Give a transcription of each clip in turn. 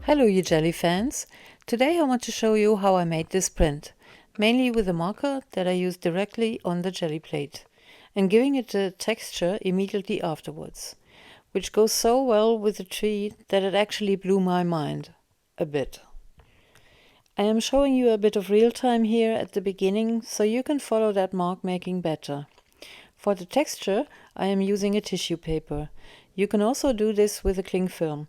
Hello you Gelli fans! Today I want to show you how I made this print, mainly with a marker that I used directly on the Gelli plate, and giving it a texture immediately afterwards, which goes so well with the tree that it actually blew my mind a bit. I am showing you a bit of real time here at the beginning so you can follow that mark making better. For the texture I am using a tissue paper. You can also do this with a cling film.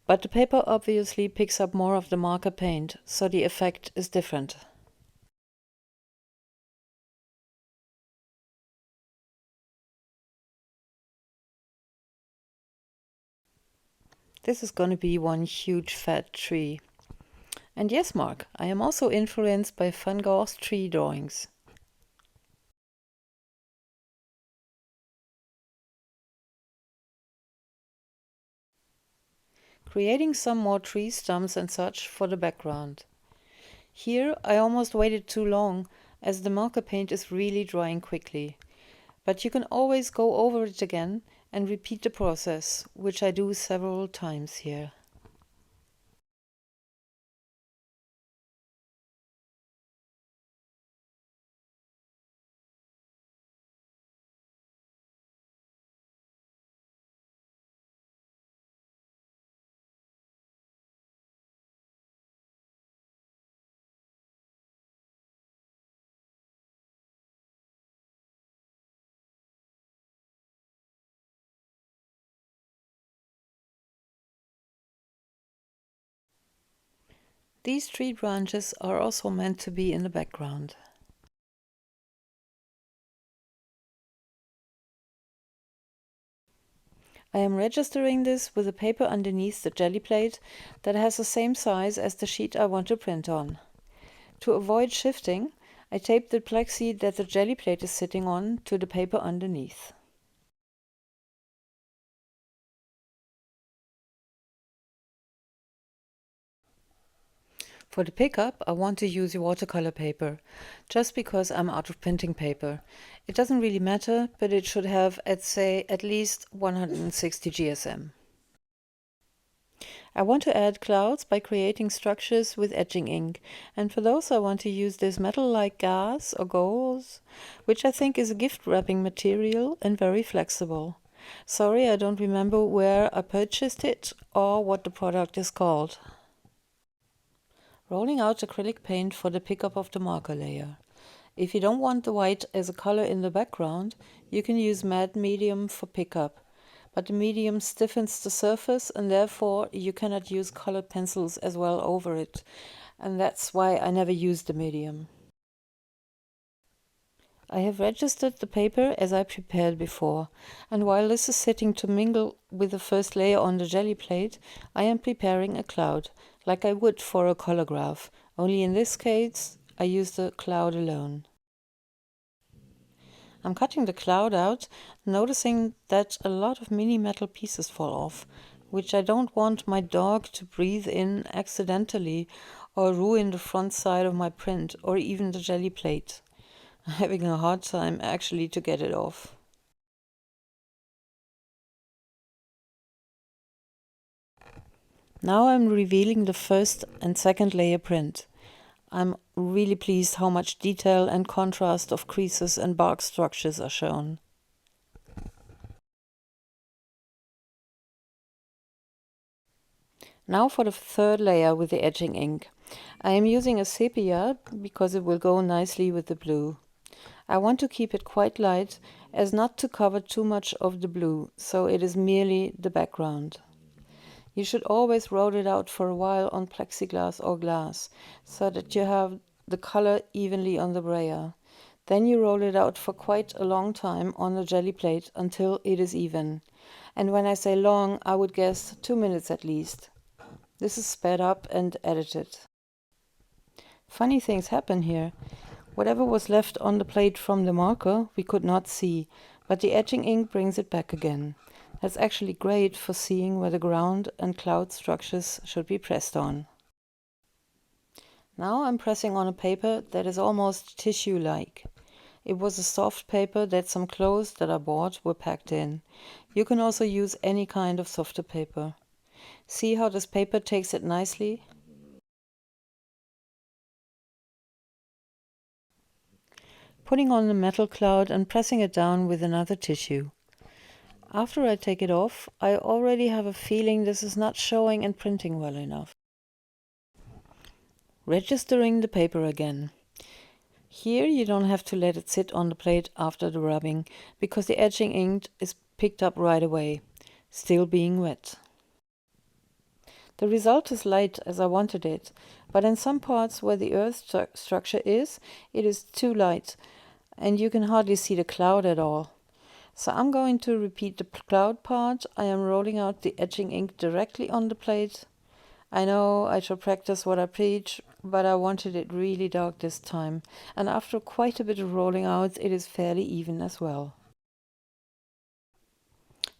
But the paper obviously picks up more of the marker paint, so the effect is different. This is going to be one huge fat tree. And yes, Mark, I am also influenced by Van Gogh's tree drawings. Creating some more tree stumps and such for the background. Here I almost waited too long, as the marker paint is really drying quickly. But you can always go over it again and repeat the process, which I do several times here. These tree branches are also meant to be in the background. I am registering this with a paper underneath the Gelli plate that has the same size as the sheet I want to print on. To avoid shifting, I tape the plexi that the Gelli plate is sitting on to the paper underneath. For the pickup, I want to use watercolor paper, just because I'm out of printing paper. It doesn't really matter, but it should have, let's say, at least 160 GSM. I want to add clouds by creating structures with etching ink, and for those I want to use this metal-like gauze or gauze, which I think is a gift wrapping material and very flexible. Sorry, I don't remember where I purchased it or what the product is called. Rolling out acrylic paint for the pickup of the marker layer. If you don't want the white as a color in the background, you can use matte medium for pickup, but the medium stiffens the surface and therefore you cannot use colored pencils as well over it, and that's why I never use the medium. I have registered the paper as I prepared before, and while this is sitting to mingle with the first layer on the Gelli plate, I am preparing a cloud, like I would for a Collagraph, only in this case I use the cloud alone. I'm cutting the cloud out, noticing that a lot of mini metal pieces fall off, which I don't want my dog to breathe in accidentally or ruin the front side of my print or even the Gelli plate. I'm having a hard time actually to get it off. Now I'm revealing the first and second layer print. I'm really pleased how much detail and contrast of creases and bark structures are shown. Now for the third layer with the etching ink. I am using a sepia because it will go nicely with the blue. I want to keep it quite light as not to cover too much of the blue, so it is merely the background. You should always roll it out for a while on plexiglass or glass, so that you have the color evenly on the brayer. Then you roll it out for quite a long time on the Gelli plate until it is even. And when I say long, I would guess 2 minutes at least. This is sped up and edited. Funny things happen here. Whatever was left on the plate from the marker we could not see, but the etching ink brings it back again. That's actually great for seeing where the ground and cloud structures should be pressed on. Now I'm pressing on a paper that is almost tissue-like. It was a soft paper that some clothes that I bought were packed in. You can also use any kind of softer paper. See how this paper takes it nicely? Putting on the metal cloud and pressing it down with another tissue. After I take it off, I already have a feeling this is not showing and printing well enough. Registering the paper again. Here you don't have to let it sit on the plate after the rubbing, because the etching ink is picked up right away, still being wet. The result is light as I wanted it, but in some parts where the earth structure is, it is too light, and you can hardly see the cloud at all. So I'm going to repeat the cloud part. I am rolling out the etching ink directly on the plate. I know I should practice what I preach, but I wanted it really dark this time, and after quite a bit of rolling out, it is fairly even as well.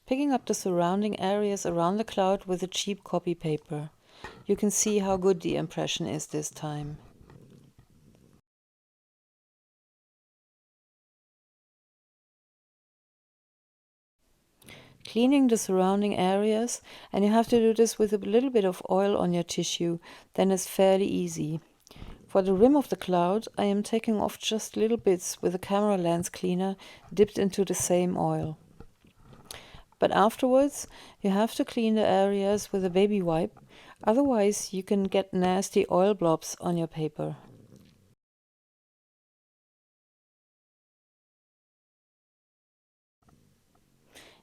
Picking up the surrounding areas around the cloud with a cheap copy paper. You can see how good the impression is this time. Cleaning the surrounding areas, and you have to do this with a little bit of oil on your tissue, then it's fairly easy. For the rim of the cloud, I am taking off just little bits with a camera lens cleaner dipped into the same oil. But afterwards, you have to clean the areas with a baby wipe, otherwise you can get nasty oil blobs on your paper.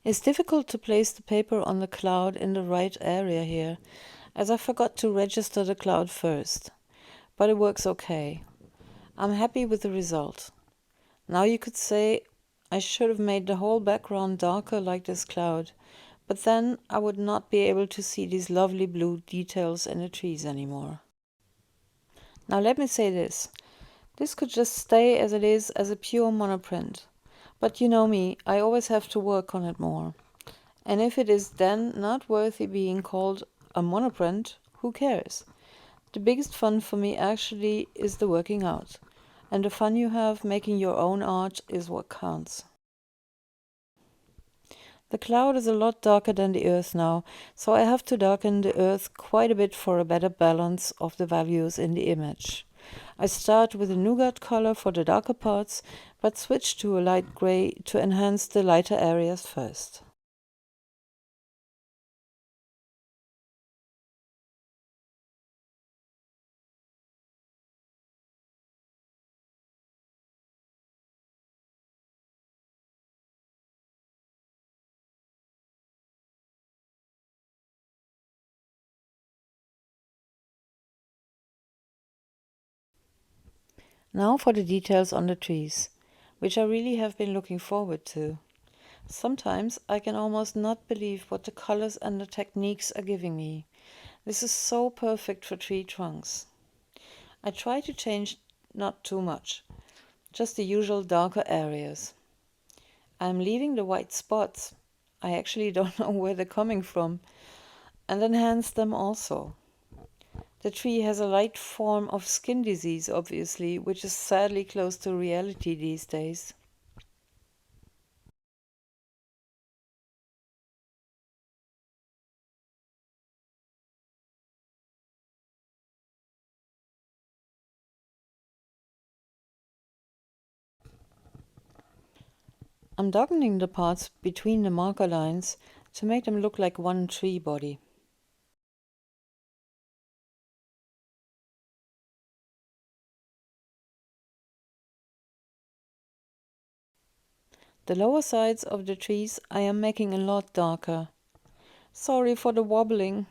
It's difficult to place the paper on the cloud in the right area here, as I forgot to register the cloud first. But it works okay. I'm happy with the result. Now you could say I should have made the whole background darker like this cloud, but then I would not be able to see these lovely blue details in the trees anymore. Now let me say this. This could just stay as it is as a pure monoprint. But you know me, I always have to work on it more. And if it is then not worthy being called a monoprint, who cares? The biggest fun for me actually is the working out. And the fun you have making your own art is what counts. The cloud is a lot darker than the earth now, so I have to darken the earth quite a bit for a better balance of the values in the image. I start with a nougat color for the darker parts, but switch to a light gray to enhance the lighter areas first. Now for the details on the trees, which I really have been looking forward to. Sometimes I can almost not believe what the colors and the techniques are giving me. This is so perfect for tree trunks. I try to change not too much, just the usual darker areas. I'm leaving the white spots. I actually don't know where they're coming from, and enhance them also. The tree has a light form of skin disease, obviously, which is sadly close to reality these days. I'm darkening the parts between the marker lines to make them look like one tree body. The lower sides of the trees I am making a lot darker. Sorry for the wobbling.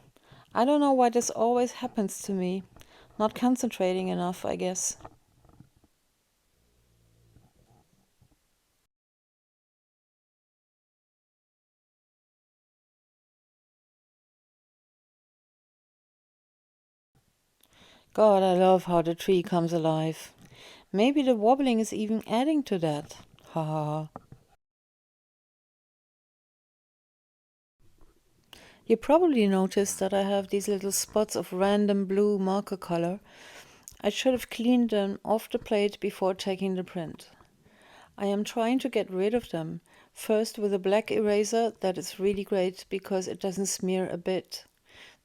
I don't know why this always happens to me. Not concentrating enough, I guess. God, I love how the tree comes alive. Maybe the wobbling is even adding to that. Ha ha ha. You probably noticed that I have these little spots of random blue marker color. I should have cleaned them off the plate before taking the print. I am trying to get rid of them, first with a black eraser that is really great because it doesn't smear a bit.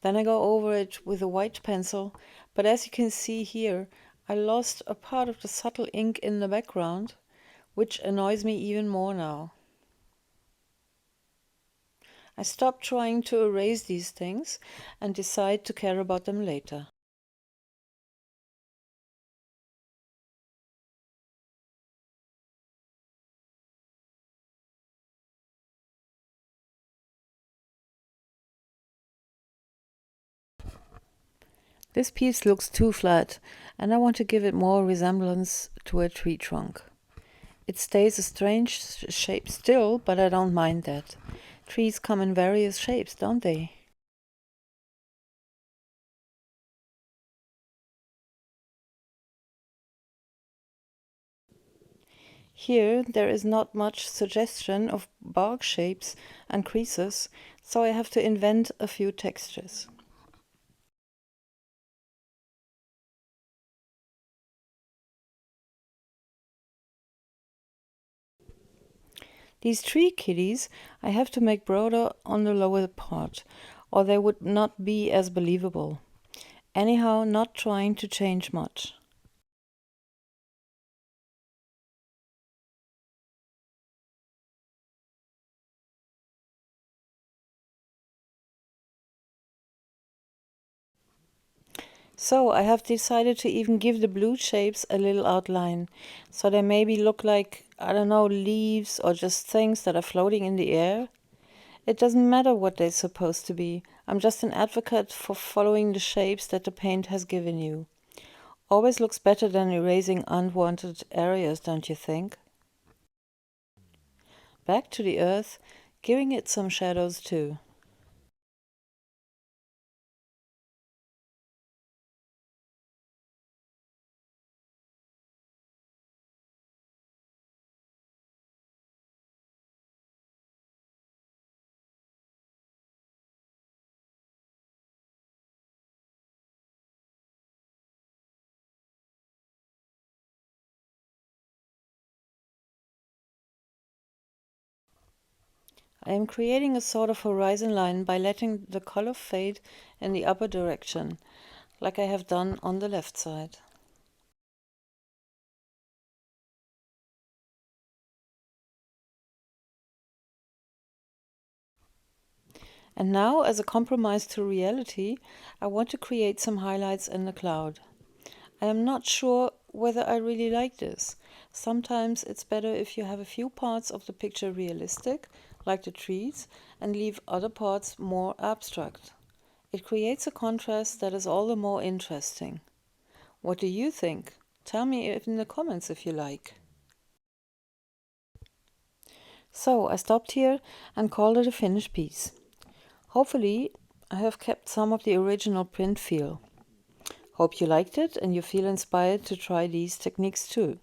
Then I go over it with a white pencil, but as you can see here, I lost a part of the subtle ink in the background, which annoys me even more now. I stop trying to erase these things and decide to care about them later. This piece looks too flat, and I want to give it more resemblance to a tree trunk. It stays a strange shape still, but I don't mind that. Trees come in various shapes, don't they? Here there is not much suggestion of bark shapes and creases, so I have to invent a few textures. These tree kitties I have to make broader on the lower part, or they would not be as believable. Anyhow, not trying to change much. So I have decided to even give the blue shapes a little outline, so they maybe look like, I don't know, leaves or just things that are floating in the air. It doesn't matter what they're supposed to be. I'm just an advocate for following the shapes that the paint has given you. Always looks better than erasing unwanted areas, don't you think? Back to the earth, giving it some shadows too. I am creating a sort of horizon line by letting the color fade in the upper direction, like I have done on the left side. And now, as a compromise to reality, I want to create some highlights in the cloud. I am not sure whether I really like this. Sometimes it's better if you have a few parts of the picture realistic, like the trees, and leave other parts more abstract. It creates a contrast that is all the more interesting. What do you think? Tell me in the comments if you like. So I stopped here and called it a finished piece. Hopefully I have kept some of the original print feel. Hope you liked it and you feel inspired to try these techniques too.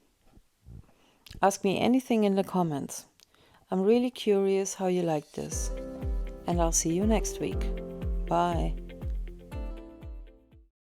Ask me anything in the comments. I'm really curious how you like this. And I'll see you next week. Bye.